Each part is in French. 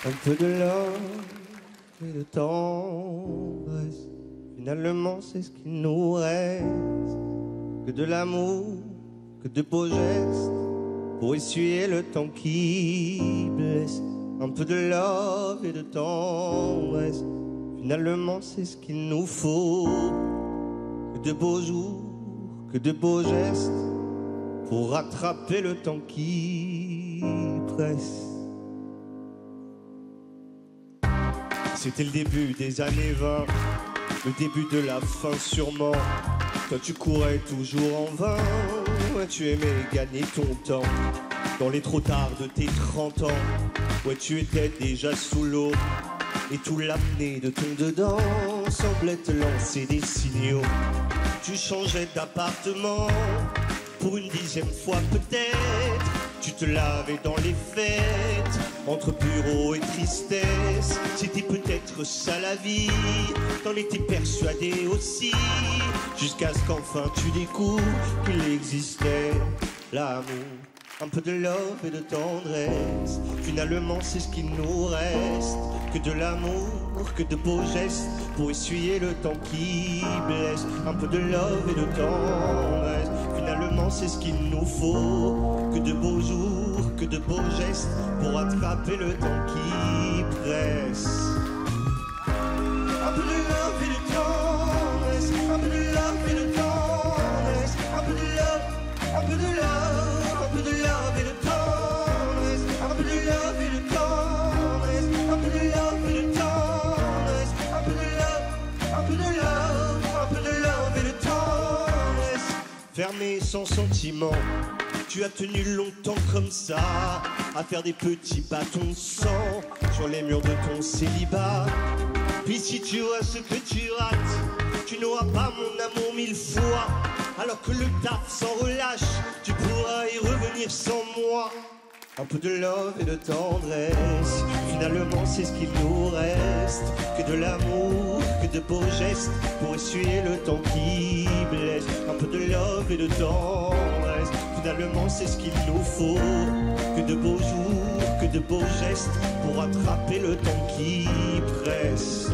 Un peu de love et de tendresse. Finalement, c'est ce qu'il nous reste. Que de l'amour, que de beaux gestes pour essuyer le temps qui blesse. Un peu de love et de tendresse. Finalement, c'est ce qu'il nous faut. Que de beaux jours, que de beaux gestes pour rattraper le temps qui presse. C'était le début des années 20, le début de la fin sûrement. Toi tu courais toujours en vain, ouais, tu aimais gagner ton temps. Dans les trop tard de tes 30 ans, ouais, tu étais déjà sous l'eau. Et tout l'apnée de ton dedans semblait te lancer des signaux. Tu changeais d'appartement pour une 10e fois peut-être. Tu te lavais dans les fêtes, entre bureau et tristesse. C'était peut-être ça la vie, t'en étais persuadé aussi. Jusqu'à ce qu'enfin tu découvres qu'il existait l'amour. Un peu de love et de tendresse, finalement c'est ce qu'il nous reste. Que de l'amour, que de beaux gestes pour essuyer le temps qui blesse. Un peu de love et de tendresse, finalement c'est ce qu'il nous faut. Que de beaux jours, que de beaux gestes pour attraper le temps qui presse. Un peu de love et de tendresse, un peu de love et de tendresse, un peu de love, un peu de love, un peu de love et de tendresse, un peu de love et de tendresse, un peu de love et de tendresse, un peu de love, un peu de love, un peu de love et de tendresse. Fermé sans sentiment, tu as tenu longtemps comme ça, à faire des petits bâtons de sang sur les murs de ton célibat. Puis si tu vois ce que tu rates, tu n'auras pas mon amour 1000 fois. Alors que le taf s'en relâche, tu pourras y revenir sans moi. Un peu de love et de tendresse, finalement c'est ce qu'il nous reste. Que de l'amour, que de beaux gestes pour essuyer le temps qui blesse. Un peu de love et de tendresse, finalement c'est ce qu'il nous faut. Que de beaux jours, que de beaux gestes pour attraper le temps qui presse.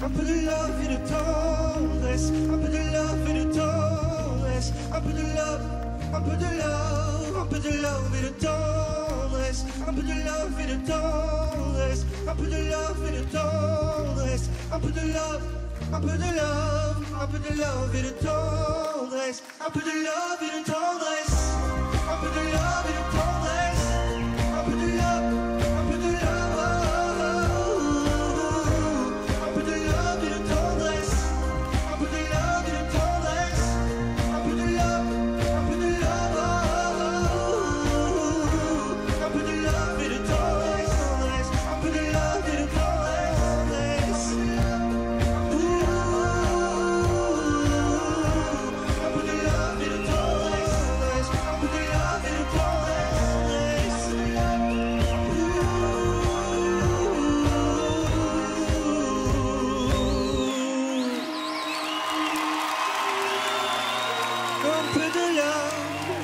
Un peu de love et de tendresse, un peu de love et de tendresse, un peu de love, un peu de love, un peu de love et de tendresse, un peu de love et de tendresse, un peu de love et de tendresse, un peu de love, un peu de love, un peu de love et de tendresse, un peu de love et de tendresse, un peu de love et de tendresse, un peu de love, un peu de love, un peu de love et de tendresse, un peu de love et de tendresse, un peu de love, un peu de love, un peu de love et de tendresse, un peu de love et de tendresse, un peu de love et de tendresse, un peu de love et de tendresse.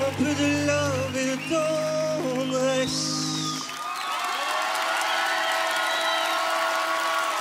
Un peu de love et de tendresse.